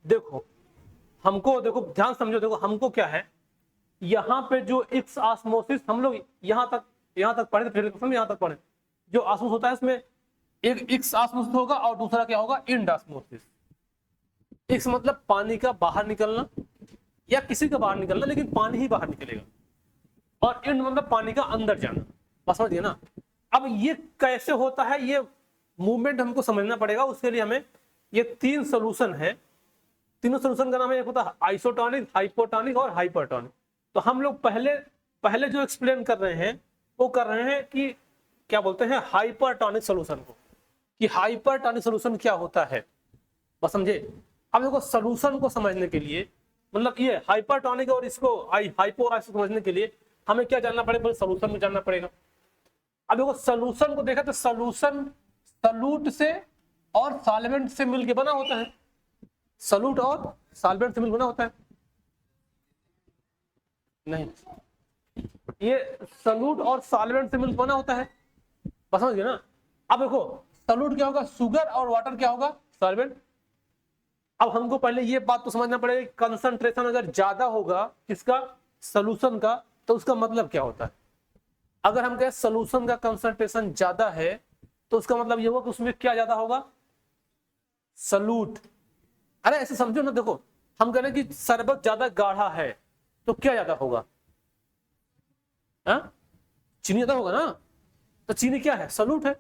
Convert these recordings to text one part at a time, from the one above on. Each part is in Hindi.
देखो हमको, देखो ध्यान समझो, देखो हमको क्या है, यहाँ पे जो एक्स ऑस्मोसिस हम लोग यहाँ तक पढ़े थे, पिछले क्लास में यहाँ तक पढ़े, जो ऑस्मोसिस होता है इसमें एक एक्स ऑस्मोसिस होगा और दूसरा क्या होगा, इंड ऑस्मोसिस। एक्स मतलब पानी का बाहर निकलना या किसी का बाहर निकलना, लेकिन पानी ही बाहर निकलेगा, और इंड मतलब पानी का अंदर जाना। बस समझिए ना। अब ये कैसे होता है, ये मूवमेंट हमको समझना पड़ेगा। उसके लिए हमें ये तीन सोल्यूशन है, तीनों सोल्यूशन का नाम है, एक होता है आइसोटोनिक, हाइपोटोनिक और हाइपरटोनिक। तो हम लोग पहले जो एक्सप्लेन कर रहे हैं वो कर रहे हैं कि क्या बोलते हैं, हाइपरटोनिक सोल्यूशन को, कि हाइपरटोनिक सोल्यूशन क्या होता है, बस समझे। अब देखो सोल्यूशन को समझने के लिए, मतलब ये हाइपरटोनिक और इसको हाइपो और आइसो समझने के लिए हमें क्या जानना पड़ेगा, सोल्यूशन में जानना पड़ेगा। अब देखो सोल्यूशन को देखा तो सोल्यूशन सॉल्यूट से और सॉल्वेंट से मिलके बना होता है, सॉल्यूट और सॉल्वेंट से मिलकर बना होता है, नहीं ये सॉल्यूट और सॉल्वेंट से मिलकर बना होता है, बस समझ गए ना। अब देखो सॉल्यूट क्या होगा, शुगर, और वाटर क्या होगा, सॉल्वेंट। अब हमको पहले ये बात तो समझना पड़ेगा, कंसंट्रेशन अगर ज्यादा होगा किसका, सोल्यूशन का, तो उसका मतलब क्या होता है। अगर हम कहें सोल्यूशन का कंसंट्रेशन ज्यादा है तो उसका मतलब ये होगा कि उसमें क्या ज्यादा होगा, सॉल्यूट। अरे ऐसे समझो ना, देखो हम कह रहे हैं कि शरबत ज्यादा गाढ़ा है तो क्या ज्यादा होगा, हा? चीनी ज्यादा होगा ना, तो चीनी क्या है, सॉल्यूट है।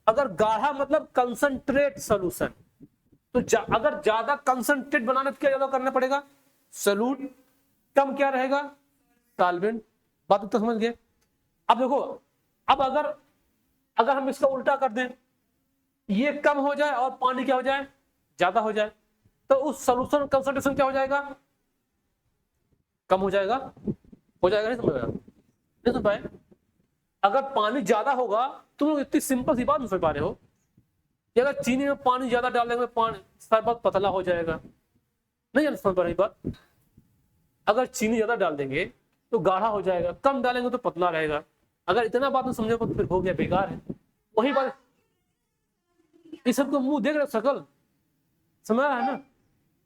अगर गाढ़ा मतलब कंसंट्रेट सोल्यूशन, तो अगर ज्यादा कंसंट्रेट बनाना तो क्या ज्यादा करना पड़ेगा, सॉल्यूट, कम क्या रहेगा, सॉल्वेंट। बात तो समझ गए। अब देखो, अब अगर हम इसका उल्टा कर दें, ये कम हो जाए और पानी क्या हो जाए, ज्यादा हो जाए, तो उस सोल्यूशन कंसंट्रेशन क्या हो जाएगा, कम हो जाएगा, नहीं समझ आया, नहीं समझ पाए। अगर पानी ज्यादा होगा, तुम लोग इतनी सिंपल सी बात नहीं समझ पा रहे हो कि अगर चीनी में पानी ज्यादा डाल देंगे, पानी शरबत पतला हो जाएगा, नहीं समझ पा रही बात। अगर चीनी ज्यादा डाल देंगे तो गाढ़ा हो जाएगा, कम डालेंगे तो पतला रहेगा। अगर इतना बात नहीं समझे तो फिर हो गया, बेकार है। वही बात, इस सबको मुंह देख रहे सकल, समझ रहा है ना।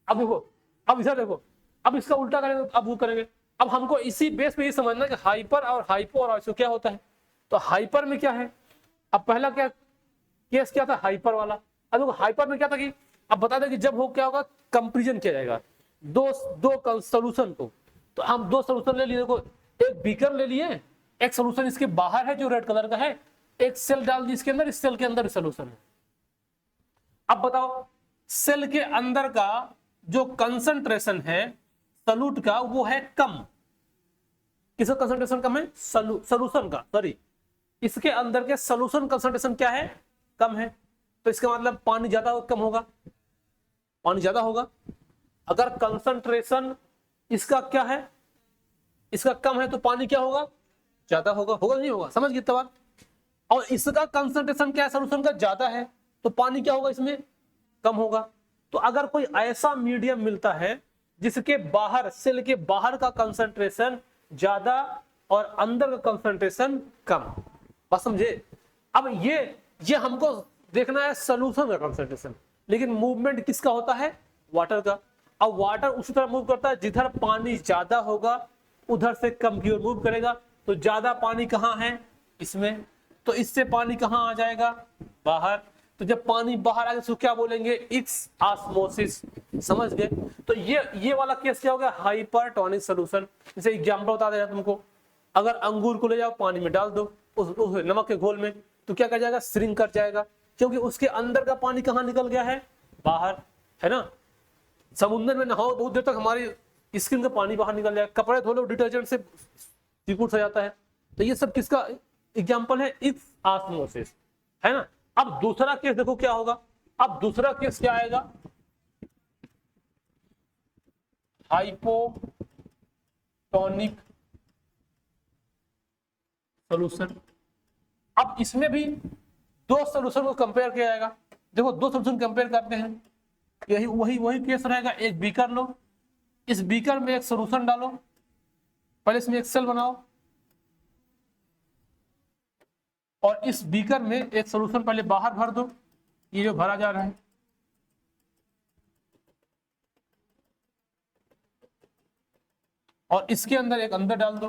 अब देखो, अब इधर देखो, अब इसका उल्टा करेंगे, अब वो करेंगे। अब हमको इसी बेस पे ये समझना कि हाइपर और हाइपो और आइसो क्या होता है। तो हाइपर में क्या है, अब पहला क्या केस क्या था, हाइपर वाला। अब देखो हाइपर में क्या था कि अब बता दें कि जब हो क्या होगा, कंपेरिजन किया जाएगा दो सोल्यूशन को। तो हम दो सोल्यूशन ले लिए, देखो एक बीकर ले लिए, एक सोल्यूशन इसके बाहर है जो रेड कलर का है, एक सेल डाल दी इसके अंदर, इस सेल के अंदर सोल्यूशन है। अब बताओ सेल के अंदर का जो कंसंट्रेशन है सॉल्यूट का वो है कम, किसका कंसंट्रेशन कम है, सोल्यूशन का, सॉरी इसके अंदर के सोल्यूशन कंसंट्रेशन क्या है, कम है। तो इसका मतलब पानी ज्यादा कम होगा, पानी ज्यादा होगा। अगर कंसंट्रेशन इसका क्या है, इसका कम है, तो पानी क्या होगा, ज्यादा होगा, होगा नहीं होगा, समझ गए बात। और इसका कंसंट्रेशन क्या है, सोल्यूशन का ज्यादा है, तो पानी क्या होगा, इसमें कम होगा। तो अगर कोई ऐसा मीडियम मिलता है जिसके बाहर, सेल के बाहर का कंसंट्रेशन ज्यादा और अंदर का कंसंट्रेशन कम, बस समझे। अब ये हमको देखना है सोल्यूशन का कंसंट्रेशन, लेकिन मूवमेंट किसका होता है, वाटर का। अब वाटर उसी तरह मूव करता है, जिधर पानी ज्यादा होगा उधर से कम की ओर मूव करेगा। तो ज्यादा पानी कहाँ है, इसमें, तो इससे पानी कहाँ आ जाएगा, बाहर। तो जब पानी बाहर आएगा तो क्या बोलेंगे, एक्स ऑस्मोसिस, समझ गए। तो ये वाला केस क्या हो गया, हाइपरटोनिक सोल्यूशन। जैसे एग्जांपल बता दे रहा तुमको, अगर अंगूर को ले जाओ पानी में डाल दो उस नमक के घोल में, तो क्या कर जाएगा, श्रिंक कर जाएगा, क्योंकि उसके अंदर का पानी कहाँ निकल गया है, बाहर, है ना। समुद्र में नहाओ बहुत देर तक हमारी स्किन का पानी बाहर निकल जाएगा, कपड़े धो लो डिटर्जेंट से सिकुड़ सा जाता है। तो ये सब किसका एग्जांपल है, एक्स ऑस्मोसिस, है ना। अब दूसरा केस देखो क्या होगा, अब दूसरा केस क्या आएगा, हाइपोटोनिक सॉल्यूशन। अब इसमें भी दो सॉल्यूशन को कंपेयर किया जाएगा। देखो दो सॉल्यूशन कंपेयर करते हैं, यही वही केस रहेगा। एक बीकर लो, इस बीकर में एक सॉल्यूशन डालो, पहले इसमें एक सेल बनाओ, और इस बीकर में एक सॉल्यूशन पहले बाहर भर दो, ये जो भरा जा रहा है, और इसके अंदर एक अंदर डाल दो।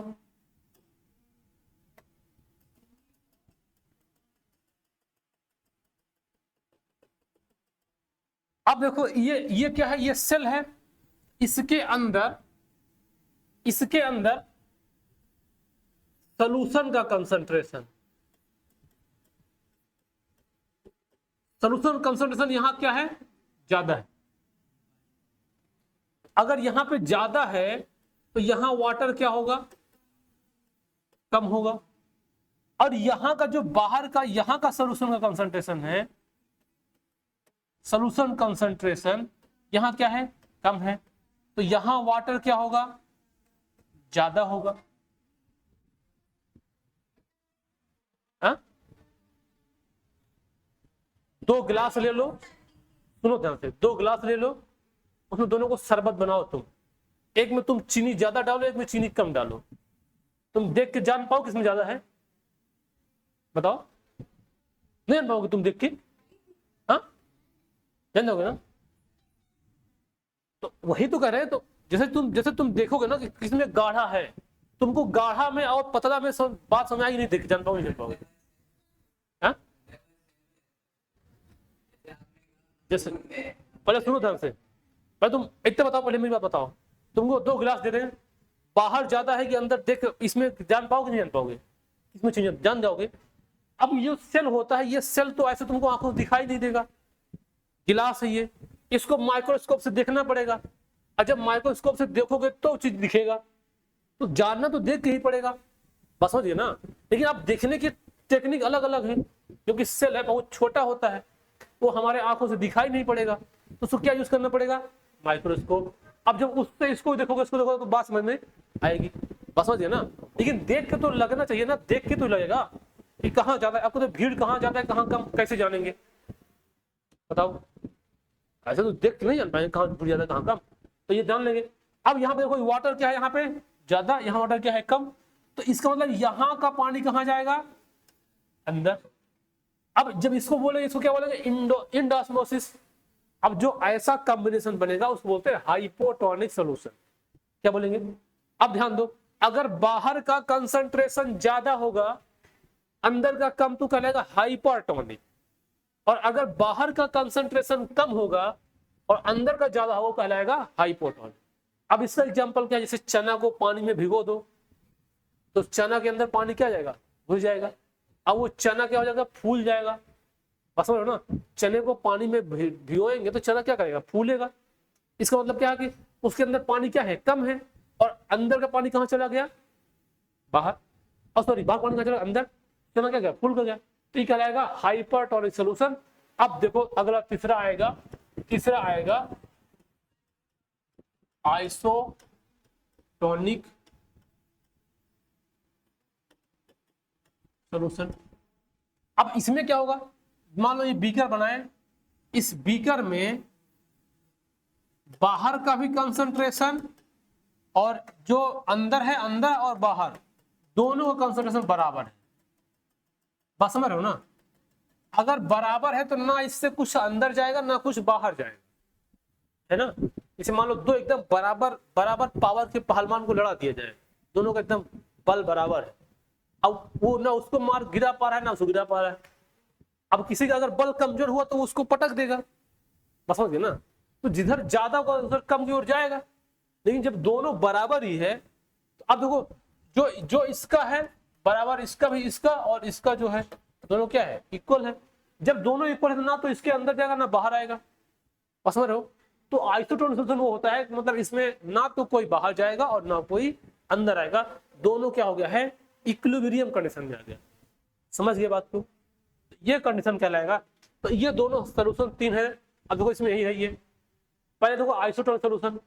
अब देखो ये क्या है, ये सेल है, इसके अंदर सॉल्यूशन का कंसंट्रेशन, सॉल्यूशन कंसंट्रेशन यहां क्या है, ज्यादा है। अगर यहां पे ज्यादा है तो यहां वाटर क्या होगा, कम होगा। और यहां का जो बाहर का यहां का सॉल्यूशन का कंसंट्रेशन है, सॉल्यूशन कंसंट्रेशन यहां क्या है, कम है, तो यहां वाटर क्या होगा, ज्यादा होगा। हा? 2 गिलास ले लो, सुनो ध्यान से, 2 गिलास ले लो, उसमें दोनों को शरबत बनाओ तुम, एक में तुम चीनी ज्यादा डालो, एक में चीनी कम डालो, तुम देख के जान पाओ किसमें ज्यादा है, बताओ, नहीं जान पाओगे तुम देख के, हाँ जान जाओगे ना। तो वही तो कह रहे हैं, तो जैसे तुम देखोगे ना कि किसमें गाढ़ा है, तुमको गाढ़ा में और पतला में बात समझ आई नहीं, देख जान पाओगे, नहीं जान पाओगे। हाँ जैसे पहले सुनो ध्यान से, पहले तुम इतना बताओ, पहले मेरी बात बताओ, तुमको 2 गिलास दे रहे हैं, बाहर ज्यादा है कि अंदर, देख इसमें जान पाओगे नहीं जान पाओगे, इसमें चीजें जान जाओगे। अब ये सेल होता है, ये सेल तो ऐसे तुमको आंखों से दिखाई नहीं देगा, गिलास है ये, इसको माइक्रोस्कोप से देखना पड़ेगा, और जब माइक्रोस्कोप से देखोगे तो चीज दिखेगा, तो जानना तो देख के ही पड़ेगा, बस समझिए ना। लेकिन अब देखने की टेक्निक अलग अलग है, क्योंकि सेल है बहुत छोटा होता है, वो हमारे आंखों से दिखाई नहीं पड़ेगा, तो उसको क्या यूज करना पड़ेगा, माइक्रोस्कोप। अब जब उससे इसको देखोगे तो बात समझ में आएगी, बस समझिए ना। लेकिन देख के तो लगना चाहिए ना, देख के तो लगेगा कि कहाँ ज्यादा है, आपको तो भीड़ कहाँ ज्यादा है कहाँ कम कैसे जानेंगे, बताओ, ऐसे तो देख के नहीं जान पाएंगे कहाँ भीड़ ज्यादा कहाँ कम, तो ये जान लेंगे। अब यहाँ पे देखो वाटर क्या है, यहाँ पे ज्यादा, यहाँ वाटर क्या है, कम, तो इसका मतलब यहाँ का पानी कहाँ जाएगा, अंदर। अब जब इसको बोलेंगे, इसको क्या बोलेंगे, इंडोस्मोसिस। अब जो ऐसा कॉम्बिनेशन बनेगा उसको बोलते हैं हाइपोटोनिक सॉल्यूशन, क्या बोलेंगे। अब ध्यान दो, अगर बाहर का कंसंट्रेशन ज्यादा होगा, अंदर का कम, तो कहलाएगा हाइपरटोनिक, और अगर बाहर का कंसंट्रेशन कम होगा और अंदर का ज्यादा होगा, कहलाएगा हाइपोटोनिक। अब इसका एग्जांपल क्या है, जैसे चना को पानी में भिगो दो, तो चना के अंदर पानी क्या जाएगा, घुल जाएगा, अब वो चना क्या हो जाएगा, फूल जाएगा, बस समझ लो ना। चने को पानी में भिगोएंगे तो चना क्या करेगा, फूलेगा। इसका मतलब क्या है कि उसके अंदर पानी क्या है, कम है, और अंदर का पानी कहाँ चला गया, बाहर, और सॉरी बाहर पानी कहाँ चला, अंदर, चना क्या गया, फूल गया, तो ये कहलाएगा हाइपरटोनिक सॉल्यूशन। अब देखो अगला तीसरा आएगा आइसोटोनिक सॉल्यूशन। अब इसमें क्या होगा, मान लो ये बीकर बनाए, इस बीकर में बाहर का भी कंसंट्रेशन और जो अंदर है, अंदर और बाहर दोनों का कंसंट्रेशन बराबर है, बस समझ रहे हो ना। अगर बराबर है तो ना इससे कुछ अंदर जाएगा ना कुछ बाहर जाएगा, है ना। इसे मान लो दो एकदम बराबर पावर के पहलवान को लड़ा दिया जाए, दोनों का एकदम बल बराबर है, अब वो ना उसको मार गिरा पा रहा है ना उसको गिरा पा रहा है, अब किसी का अगर बल कमजोर हुआ तो उसको पटक देगा, बस समझ गए ना। तो जिधर ज्यादा होगा उधर कम की ओर जाएगा, लेकिन जब दोनों बराबर ही है तो अब देखो जो इसका है बराबर, इसका भी, इसका और इसका जो है दोनों क्या है, इक्वल है। जब दोनों इक्वल है तो ना तो इसके अंदर जाएगा ना बाहर आएगा, बस समझ रहे हो। तो आइसोटोनिक सॉल्यूशन वो होता है मतलब इसमें ना तो कोई बाहर जाएगा और ना कोई अंदर आएगा, दोनों क्या हो गया है, इक्विलिब्रियम कंडीशन में आ गया, समझ गए बात को। ये कंडीशन कहलाएगा। तो ये दोनों सॉल्यूशन 3 है। अब देखो इसमें यही है, ये पहले देखो आइसोटोनिक सॉल्यूशन।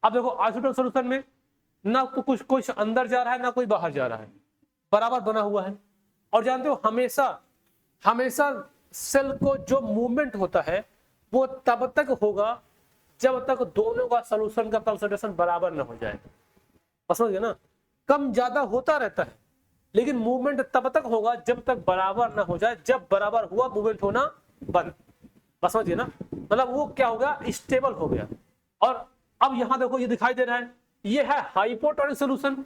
अब देखो आइसोटोनिक सॉल्यूशन में ना तो कुछ अंदर जा रहा है ना कोई बाहर जा रहा है, बराबर बना हुआ है। और जानते हो हमेशा सेल को जो मूवमेंट होता है वो तब तक होगा जब तक दोनों का सॉल्यूशन का कंसंट्रेशन बराबर ना हो जाए, समझ गए ना। कम ज्यादा होता रहता है लेकिन मूवमेंट तब तक होगा जब तक बराबर ना हो जाए, जब बराबर हुआ मूवमेंट होना बंद, बस समझिए ना। मतलब वो क्या हो गया, स्टेबल हो गया। और अब यहां देखो ये दिखाई दे रहा है, ये है हाइपोटोनिक सोल्यूशन।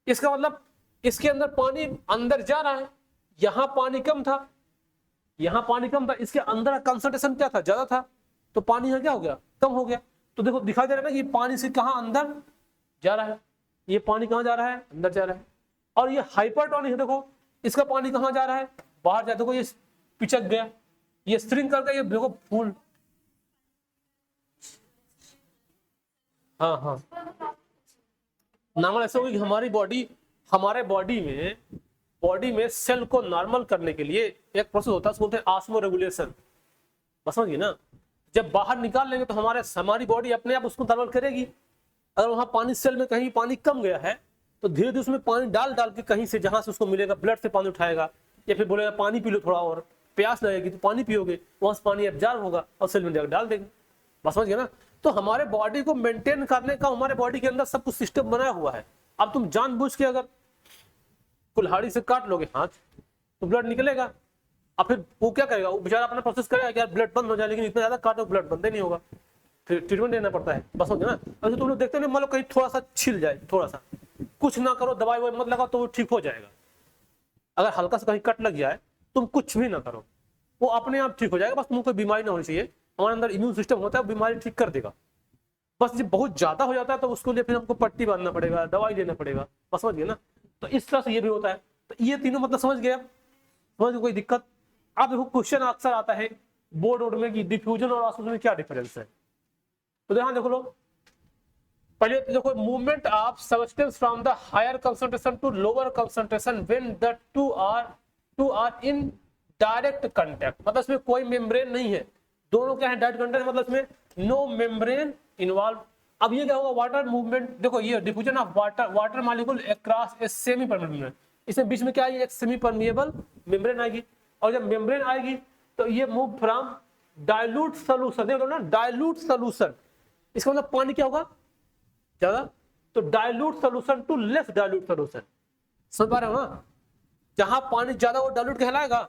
इसका मतलब इसके अंदर पानी अंदर जा रहा है, यहां पानी कम था, यहां पानी कम था, इसके अंदर कंसंट्रेशन क्या था, ज्यादा था, तो पानी यहां क्या हो गया, कम हो गया। तो देखो दिखाई दे रहा है ना कि पानी से कहां अंदर जा रहा है, ये पानी कहां जा रहा है, अंदर जा रहा है। और ये हाइपरटोनिक है, देखो इसका पानी कहां जा रहा है, बाहर जा, देखो ये पिचक गया, ये श्रिंक करके ये देखो फूल, हाँ हाँ नॉर्मल ऐसा होगी कि हमारे बॉडी में सेल को नॉर्मल करने के लिए एक प्रोसेस होता है, उसको बोलते हैं ऑस्मो रेगुलेशन, समझिए ना। जब बाहर निकाल लेंगे तो हमारी बॉडी अपने आप उसको नॉर्मल करेगी। अगर वहां पानी सेल में कहीं पानी कम गया है तो धीरे धीरे उसमें पानी डाल के कहीं से जहां से उसको मिलेगा, ब्लड से पानी उठाएगा, या फिर बोलेगा पानी पी लो थोड़ा और, प्यास लगेगी तो पानी पियोगे, वहां से पानी एब्जॉर्ब होगा और सेल में जाकर डाल देंगे, बस समझ गए ना। तो हमारे बॉडी को मेंटेन करने का हमारे बॉडी के अंदर सब कुछ सिस्टम बनाया हुआ है। अब तुम जानबूझ के अगर कुल्हाड़ी से काट लोगे हाथ तो ब्लड निकलेगा, अब फिर वो क्या करेगा, वो बेचारा अपना प्रोसेस करेगा कि यार ब्लड बंद हो जाए, लेकिन इतना ज्यादा काटो ब्लड बंद ही नहीं होगा, फिर ट्रीटमेंट देना पड़ता है, बस हो गया ना। अगर तुम लोग देखते हो मान लो कहीं थोड़ा सा छिल जाए, थोड़ा सा, कुछ ना करो, दवाई ववाई मत लगाओ तो वो ठीक हो जाएगा। अगर हल्का सा कहीं कट लग जाए तुम कुछ भी ना करो, वो अपने आप ठीक हो जाएगा, बस तुमको कोई बीमारी ना होनी चाहिए। हमारे अंदर इम्यून सिस्टम होता है, वो बीमारी ठीक कर देगा। बस जब बहुत ज्यादा हो जाता है तो उसके लिए फिर हमको पट्टी बांधना पड़ेगा, दवाई लेना पड़ेगा, बस समझ गए ना। तो इस तरह से ये भी होता है। तो ये तीनों मतलब समझ गए, समझ गए, कोई दिक्कत। अब देखो क्वेश्चन अक्सर आता है बोर्ड में कि डिफ्यूजन और ऑस्मोसिस में क्या डिफरेंस है। तो ध्यान देखो लो, पहले तो देखो movement of substance from the higher concentration to lower concentration when the two are in direct contact, मतलब इसमें कोई मेम्ब्रेन नहीं है, दोनों क्या है, डायरेक्ट कांटेक्ट, मतलब इसमें नो मेम्ब्रेन इन्वॉल्व। अब ये क्या होगा, वाटर मूवमेंट, देखो ये diffusion of water molecule across a semi permeable membrane, इसमें बीच में क्या है, एक सेमी परमिएबल मेम्ब्रेन आएगी, और जब मेम्ब्रेन आएगी तो ये मूव फ्रॉम डाइल्यूट सोल्यूशन, देखो ना डाइल्यूट सोल्यूशन, इसका मतलब पानी क्या होगा ज्यादा, तो dilute solution to less dilute solution, समझ पा रहे हो ना। जहां पानी ज्यादा वो डाइल्यूट कहलाएगा,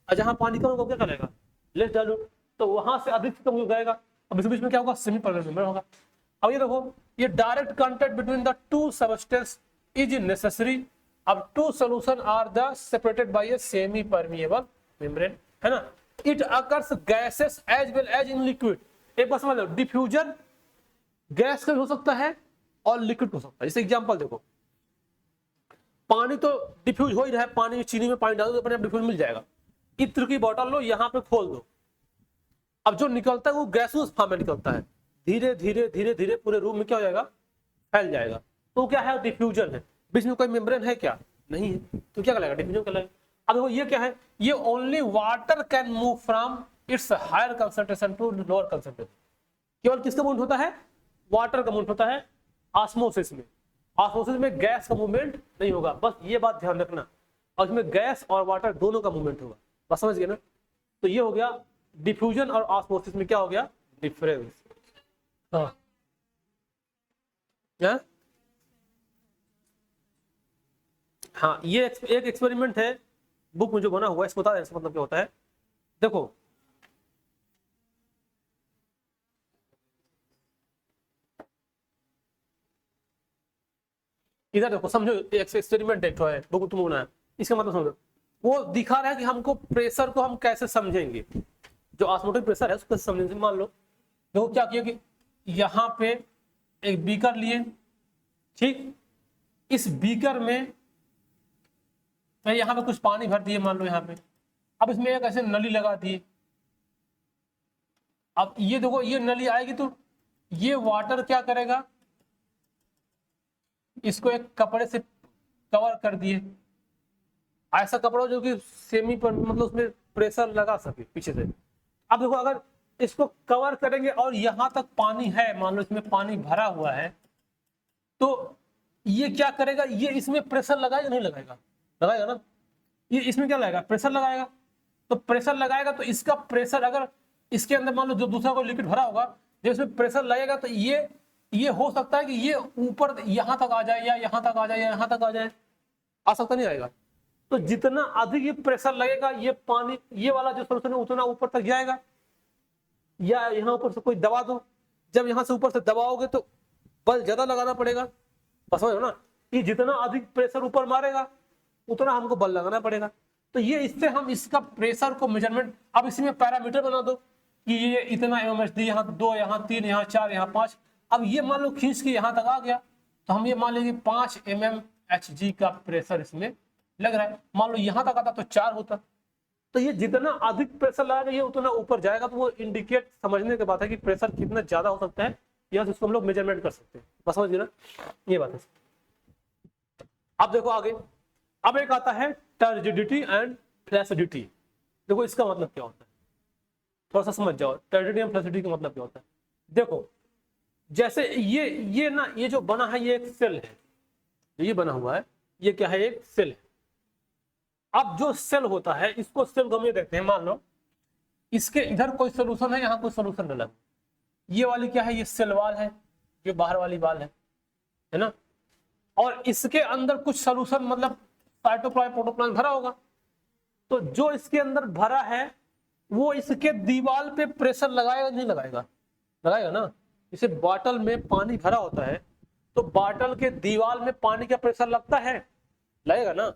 और जहां पानी कम होगा क्या कहलाएगा, लेस डाइल्यूट, तो वहां से अधिक कम हो जाएगा। अब इस बीच में क्या होगा, सेमी परमेबल मेम्ब्रेन होगा। अब ये देखो, ये direct contact between the two substance is necessary, अब two solution are the separated by a semi permeable membrane, है ना। It occurs gases as well as in liquid, एक बात समझ लो, डिफ्यूजन गैस का भी हो सकता है और लिक्विड हो सकता है। जैसे एग्जांपल देखो, पानी तो डिफ्यूज हो ही रहा है, पानी में चीनी में पानी डाल दो अपने आप डिफ्यूज मिल जाएगा। इत्र की बोतल लो, यहाँ पे खोल दो, अब जो निकलता है वो गैसोस फॉर्म में निकलता है, धीरे धीरे धीरे धीरे पूरे रूम में क्या हो जाएगा, फैल जाएगा, तो क्या है, डिफ्यूजन है। बीच में कोई मेम्ब्रेन है क्या, नहीं है, तो क्या कहलाएगा, डिफ्यूजन कहलाएगा। अब देखो ये क्या है, ये only water can move from its higher concentration to lower concentration, केवल किसका मूवमेंट होता है, वाटर का मूवमेंट होता है। ऑस्मोसिस में गैस का मूवमेंट नहीं होगा, बस ये बात ध्यान रखना, और इसमें गैस और वाटर दोनों का मूवमेंट होगा, बस समझ गए ना। तो ये हो गया डिफ्यूजन और ऑस्मोसिस में क्या हो गया, डिफरेंस। हाँ हाँ, ये एक एक्सपेरिमेंट है बुक में जो बना हुआ है, इसको बता दें मतलब क्या होता है। देखो इधर देखो, समझो एक एक्सपेरिमेंट है बुक तुम बनाया, इसका मतलब समझो, वो दिखा रहा है कि हमको प्रेशर को हम कैसे समझेंगे, जो ऑस्मोटिक प्रेशर है उसको समझेंगे। मान लो देखो क्या किया कि यहाँ पे एक बीकर लिए, ठीक, इस बीकर में मैं यहाँ पे कुछ पानी भर दिए मान लो यहाँ पे, अब इसमें एक ऐसे नली लगा दिए। अब ये देखो, ये नली आएगी तो ये वाटर क्या करेगा, इसको एक कपड़े से कवर कर दिए, ऐसा कपड़ा जो कि सेमी पर मतलब उसमें प्रेशर लगा सके पीछे से। अब देखो अगर इसको कवर करेंगे और यहां तक पानी है, मान लो इसमें पानी भरा हुआ है, तो ये क्या करेगा, ये इसमें प्रेशर लगाएगा नहीं लगाएगा, लगाएगा ना, ये इसमें क्या लगाएगा, प्रेशर लगाएगा। तो प्रेशर लगाएगा तो इसका प्रेशर अगर इसके अंदर मान लो जो दूसरा कोई लिक्विड भरा होगा, जब इसमें प्रेशर लगेगा तो ये हो सकता है कि ये ऊपर यहां तक आ जाए, या यहां तक आ जाए, या यहां तक आ जाए, आ सकता नहीं आएगा। तो जितना अधिक ये प्रेशर लगेगा, ये पानी ये वाला जो सोल्यूशन है उतना ऊपर तक जाएगा। या यहाँ ऊपर से कोई दबा दो, जब यहाँ से ऊपर से दबाओगे तो बल ज्यादा लगाना पड़ेगा। बस समझ ना कि जितना अधिक प्रेशर ऊपर मारेगा उतना हमको बल लगाना पड़ेगा। तो ये इससे हम इसका प्रेशर को मेजरमेंट, अब इसमें पैरामीटर बना दो कि ये इतना एमएमएचडी, यहाँ 2, यहाँ 3, यहाँ 4, यहाँ 5। अब ये मान लो खींच के यहाँ तक आ गया तो हम ये मान लेंगे 5 mmHg का प्रेशर इसमें लग रहा है। मान लो यहाँ तक आता तो 4 होता। तो ये जितना अधिक प्रेशर लगाएगा ये उतना ऊपर जाएगा। तो वो इंडिकेट समझने की बात है कि प्रेशर कितना ज्यादा हो सकता है, या इसको हम लोग मेजरमेंट कर सकते हैं। बस समझ गए ना, ये बात है। अब देखो आगे, अब एक आता है टर्जिडिटी एंड फ्लैसिडिटी। देखो इसका मतलब क्या होता है, थोड़ा सा समझ जाओ। टर्जिडिटी एंड फ्लैसिडिटी का मतलब क्या होता है। देखो जैसे ये ना, ये जो बना है ये एक सेल है, ये बना हुआ है, ये क्या है, एक सेल है। अब जो सेल होता है इसको सेल को हम ये देखते हैं, मान लो इसके इधर कोई सोल्यूशन है, यहाँ कोई सोल्यूशन न लगे। ये वाली क्या है, ये सेल वाल है, ये बाहर वाली वाल है ना। और इसके अंदर कुछ सोल्यूशन मतलब साइटोप्लाज्म प्रोटोप्लाज्म भरा होगा। तो जो इसके अंदर भरा है वो इसके दीवार पे प्रेशर लगाएगा नहीं लगाएगा, लगाएगा ना। इसे बॉटल में पानी भरा होता है तो बॉटल के दीवार में पानी का प्रेशर लगता है, लगेगा ना।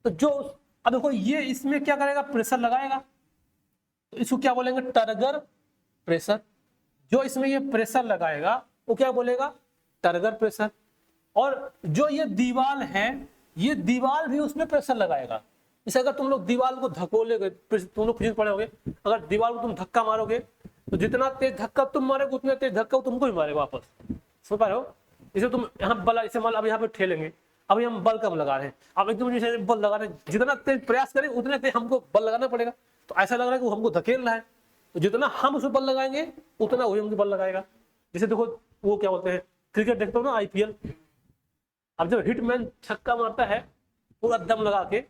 तो जो अब देखो ये इसमें क्या करेगा, प्रेशर लगाएगा। तो इसको क्या बोलेंगे, टर्गर प्रेशर। जो इसमें ये प्रेशर लगाएगा वो क्या बोलेगा, टर्गर प्रेशर। और जो ये दीवार है ये दीवार भी उसमें प्रेशर लगाएगा। इसे अगर तुम लोग दीवार को धकोलोगे, तुम लोग फिजिक्स पढ़े होगे, अगर दीवार को तुम धक्का मारोगे तो जितना तेज धक्का तुम मारोगे उतना तेज धक्का तुमको ही मारेगा वापस, समझ पा रहे हो। इसे तुम यहाँ बल, इसे मान अब यहाँ पे ठेलेंगे, अभी हम बल कम लगा रहे हैं, अब एकदम जैसे बल लगा रहे हैं, जितना तेज प्रयास करें उतने तेज हमको बल लगाना पड़ेगा। तो ऐसा लग रहा है कि वो हमको धकेल रहा है, तो जितना हम उसमें बल लगाएंगे उतना वही हमको बल लगाएगा। जैसे देखो वो क्या बोलते हैं, क्रिकेट देखते हो ना, IPL। अब जब हिटमैन छक्का मारता है पूरा दम लगा के,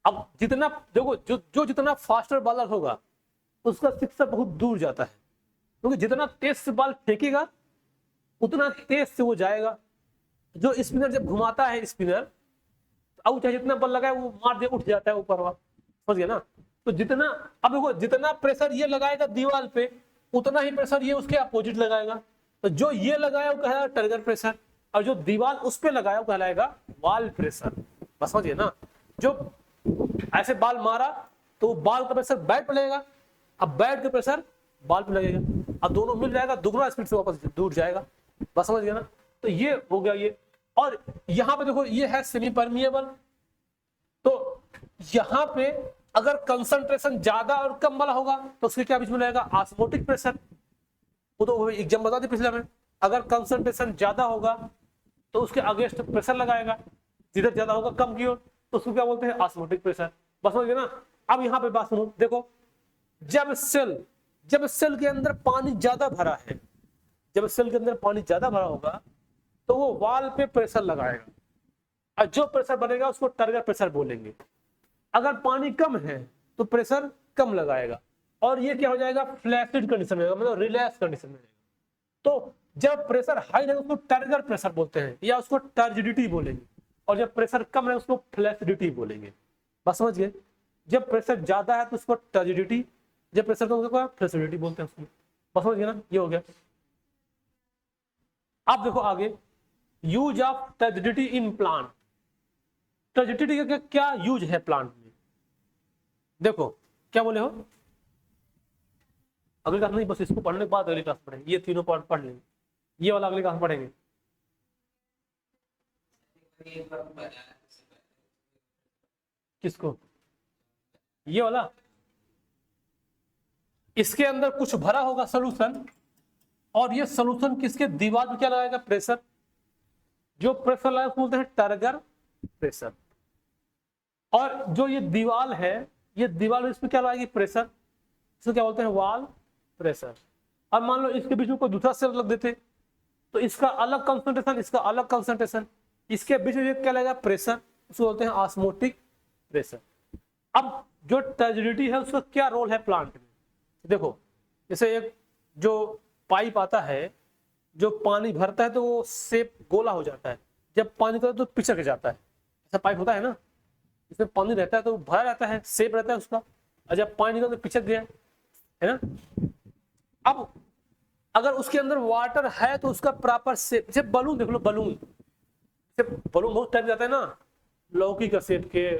अब जितना देखो जो जितना फास्टर बॉलर होगा उसका सिक्सर बहुत दूर जाता है, क्योंकि जितना तेज से बॉल फेंकेगा उतना तेज से वो जाएगा। जो स्पिनर जब घुमाता है स्पिनर, अब चाहे जितना बल लगाए वो मार दे उठ जाता है ऊपर वहां, समझ गया ना। तो जितना अब देखो जितना प्रेशर ये लगाएगा दीवार पे उतना ही प्रेशर ये उसके अपोजिट लगाएगा। तो जो ये लगाया वो कहलाएगा टर्गर प्रेशर, और जो दीवार उस पे लगाया वो कहलाएगा वाल प्रेशर। बस समझिए ना, जो ऐसे बाल मारा तो बाल का प्रेशर बैट पे लगेगा, अब बैट का प्रेशर बाल पे लगेगा, अब दोनों मिल जाएगा, दुगना स्पीड से वापस दूर जाएगा। बस समझ गया ना। तो ये हो गया ये। और यहां पे देखो ये है सेमी परमिएबल। तो यहां पे अगर कंसंट्रेशन ज्यादा और कम वाला होगा तो उसके क्या बीच में रहेगा, ऑस्मोटिक प्रेशर। वो तो एग्जाम बता दी पिछले में, अगर कंसंट्रेशन ज्यादा होगा तो उसके अगेंस्ट प्रेशर लगाएगा, जिधर ज्यादा होगा कम की ओर तो उसको क्या बोलते हैं, ऑस्मोटिक प्रेशर। बस समझ गए ना। अब यहाँ पे बात सुनो, देखो जब सेल के अंदर पानी ज्यादा भरा है, जब सेल के अंदर पानी ज्यादा भरा होगा तो वो वाल पे प्रेशर लगाएगा, और जो प्रेशर बनेगा उसको टर्गर प्रेशर बोलेंगे। अगर पानी कम है तो प्रेशर कम लगाएगा, और ये क्या हो जाएगा, फ्लैसिड कंडीशन में, मतलब रिलैक्स कंडीशन में। तो जब प्रेशर हाई है उसको टर्गर प्रेशर बोलते हैं या उसको टर्जिडिटी बोलेंगे, और जब प्रेशर कम है उसको फ्लैसिडिटी बोलेंगे। बस समझ गए। जब प्रेशर ज्यादा है तो उसको टर्जिडिटी, जब प्रेशर कम होगा फ्लैसिडिटी बोलते हैं उसको। बस समझ गए ना, ये हो गया। अब देखो आगे, use of turgidity in plant. Turgidity का क्या यूज है प्लांट में, देखो क्या बोले हो। अगली क्लास नहीं, बस इसको पढ़ने के बाद अगली क्लास पढ़ेंगे, ये तीनों पढ़ लेंगे, ये वाला अगली क्लास पढ़ेंगे। किसको, ये वाला, इसके अंदर कुछ भरा होगा सोल्यूशन, और ये सोल्यूशन किसके दीवार में क्या लगाएगा, प्रेशर। जो प्रेशर लगाएगा उसको बोलते हैं टर्गर प्रेशर। और जो ये दीवार है, ये दीवार इसमें क्या लगाएगी, प्रेशर, इसको क्या बोलते हैं, वाल प्रेशर। अब मान लो इसके बीच में कोई दूसरा सेल रख देते तो इसका अलग कंसंट्रेशन, इसका अलग कंसंट्रेशन, इसके बीच में क्या लगेगा, प्रेशर, उसको बोलते हैं ऑस्मोटिक प्रेशर। अब जो टर्जिडिटी है उसका क्या रोल है प्लांट में, देखो जैसे एक जो पाइप आता है, जो पानी भरता है तो वो शेप गोला हो जाता है, जब पानी निकलता है तो पिचक जाता है। ऐसा पाइप होता है ना, इसमें पानी रहता है तो भरा रहता है, शेप रहता है उसका, और जब पानी निकलता तो पिचक गया, है ना। अब अगर उसके अंदर वाटर है तो उसका प्रॉपर शेप, जैसे बलून देख लो, बलून बलून बहुत टाइप जाता है ना, लौकी का शेप के,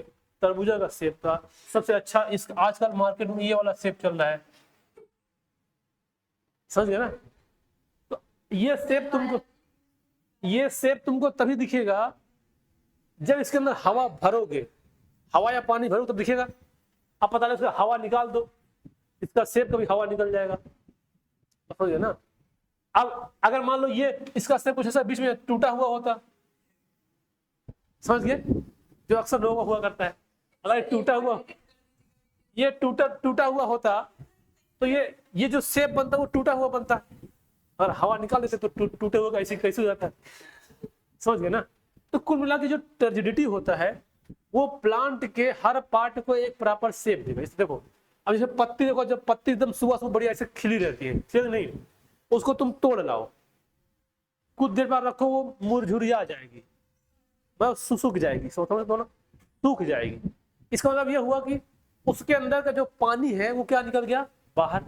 तरबूजा का शेप का, सबसे अच्छा इस आजकल मार्केट में ये वाला शेप चल रहा है, समझ गए ना। तो ये शेप तुमको तभी दिखेगा जब इसके अंदर हवा भरोगे, हवा या पानी भरो तब दिखेगा। अब पता नहीं उसका हवा निकाल दो, इसका शेप कभी हवा निकल जाएगा, समझ गए ना। अब अगर मान लो ये इसका शेप कुछ ऐसा बीच में टूटा हुआ होता, समझ गए, जो अक्सर लोगों को हुआ करता है, अगर ये टूटा हुआ होता तो ये जो शेप बनता वो टूटा हुआ बनता, अगर हवा निकाल देते तो टूटे हुए ऐसे कैसे हो जाता है, समझ गए ना। तो कुल मिला के जो टर्जिडिटी होता है वो प्लांट के हर पार्ट को एक प्रॉपर शेप देगा। इस देखो, अब जैसे पत्ती देखो, जब पत्ती एकदम सुबह सुबह बढ़िया ऐसे खिली रहती है, ठीक नहीं, उसको तुम तोड़ लाओ, कुछ देर बाद रखो, वो मुरझुरिया जाएगी, बस सूख जाएगी, समझ दो ना, सूख जाएगी। इसका मतलब ये हुआ कि उसके अंदर का जो पानी है वो क्या निकल गया बाहर।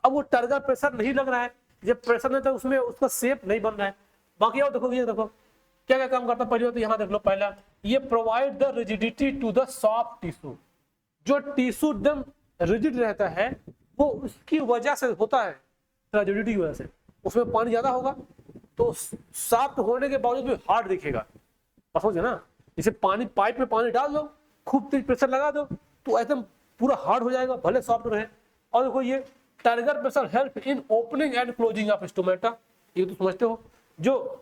अब वो टर्गर प्रेशर नहीं लग रहा है, जब प्रेशर नहीं था उसमें उसका शेप नहीं बन रहा है। बाकी और देखो, ये देखो क्या क्या काम करता है। पहले तो यहाँ देख लो, पहला ये provide the rigidity to the soft tissue, जो टिश्यू एकदम रिजिड रहता है वो उसकी वजह से होता है, रिजिडिटी की वजह से, उसमें पानी ज्यादा होगा तो सॉफ्ट होने के बावजूद भी हार्ड दिखेगा, समझे ना। जैसे पानी, पाइप में पानी डाल दो, खूब तेज प्रेशर लगा दो तो एकदम पूरा हार्ड हो जाएगा, भले सॉफ्ट रहे। और देखो ये turgor pressure help in opening and closing of stomata, ये तो समझते हो। जो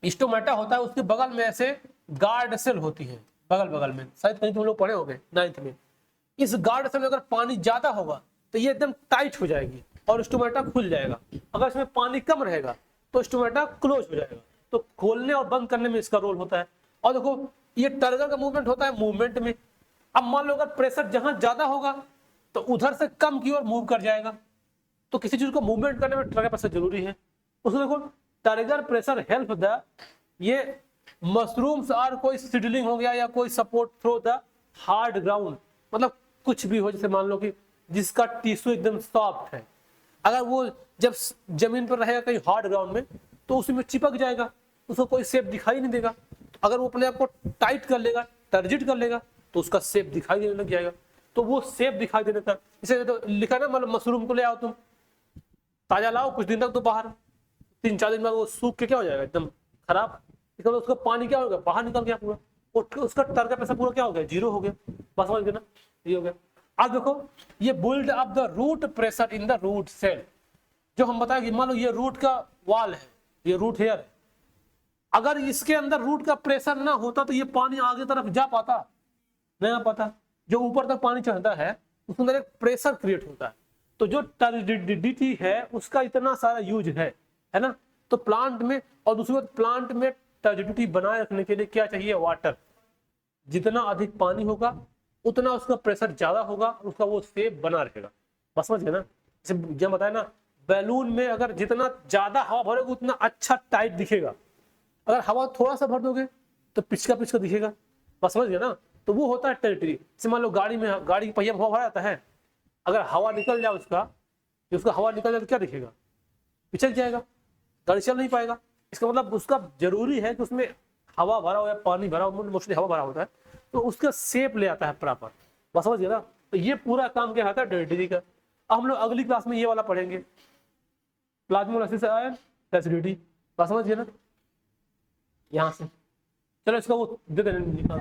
स्टोमेटा होता है उसके बगल में ऐसे गार्ड सेल होती है, बगल में, शायद कहीं तुम लोग पढ़े होंगे 9th में। इस गार्ड सेल में अगर पानी ज्यादा होगा तो ये एकदम टाइट हो जाएगी और स्टोमेटा खुल जाएगा। अगर इसमें पानी कम रहेगा तो स्टोमेटा क्लोज हो जाएगा। तो खोलने और बंद करने में इसका रोल होता है। और देखो ये टर्गर का मूवमेंट होता है मूवमेंट में। अब मान लो अगर प्रेशर जहां ज्यादा होगा तो उधर से कम की ओर मूव कर जाएगा, तो किसी चीज को मूवमेंट करने में टर्गर प्रेशर जरूरी है। उसको देखो, टर्गर प्रेशर हेल्प द, ये मशरूम्स और कोई सीडलिंग हो गया या कोई support through the hard ground, मतलब कुछ भी हो, जैसे मान लो कि जिसका टिश्यू एकदम सॉफ्ट है, अगर वो जब जमीन पर रहेगा कहीं हार्ड ग्राउंड में तो उसमें चिपक जाएगा, उसको कोई शेप दिखाई नहीं देगा। अगर वो अपने आप को टाइट कर लेगा, टर्जिट कर लेगा, तो उसका शेप दिखाई देने लग जाएगा। तो वो शेप दिखाई देने तक, इसे तो लिखा ना, मतलब मशरूम को ले आओ तुम, ताजा लाओ, कुछ दिन तक तो बाहर, 3-4 दिन बाद वो सूख के क्या हो जाएगा, एकदम खराब। इसका उसका पानी क्या हो गया, बाहर निकल गया पूरा, उसका टर्गर प्रेशर पूरा क्या हो गया, जीरो हो गया, बस समझ गए ना, ये हो गया। अब देखो ये build up the root pressure in the root cell, जो हम बताएं कि मान लो ये रूट का वाल है, ये रूट हेयर है, अगर इसके अंदर रूट का प्रेशर ना होता तो ये पानी आगे तरफ जा पाता, नहीं आ पाता। जो ऊपर तक पानी चढ़ता है उसके अंदर एक प्रेशर क्रिएट होता है। तो जो टर्जिडिटी है उसका इतना सारा यूज है ना। तो प्लांट में, और दूसरी बात, प्लांट में टर्जिडिटी बनाए रखने के लिए क्या चाहिए, वाटर। जितना अधिक पानी होगा उतना उसका प्रेशर ज्यादा होगा, उसका वो शेप बना रहेगा, बस समझ गए ना। जैसे बताया ना, बैलून में अगर जितना ज्यादा हवा भरोगे उतना अच्छा टाइट दिखेगा, अगर हवा थोड़ा सा भर दोगे तो पिचका दिखेगा, बस समझ गए ना। तो वो होता है टेरिटरी। जैसे मान लो गाड़ी में, गाड़ी के पहिया में हवा भरा जाता है, अगर हवा निकल जाए उसका हवा निकल जाए तो क्या दिखेगा, पिचक जाएगा, गाड़ी चल नहीं पाएगा। इसका मतलब उसका जरूरी है कि उसमें हवा भरा हो या पानी भरा हो, मोस्टली हवा भरा होता है, तो उसका शेप ले आता है प्रॉपर, बस समझ गए ना। तो ये पूरा काम क्या होता है टेरिटरी का। अब हम लोग अगली क्लास में ये वाला पढ़ेंगे, प्लाज्मोलाइसिस आयन रेसिडिटी, बस समझ गए ना। यहाँ से चलो इसका वो दे देना।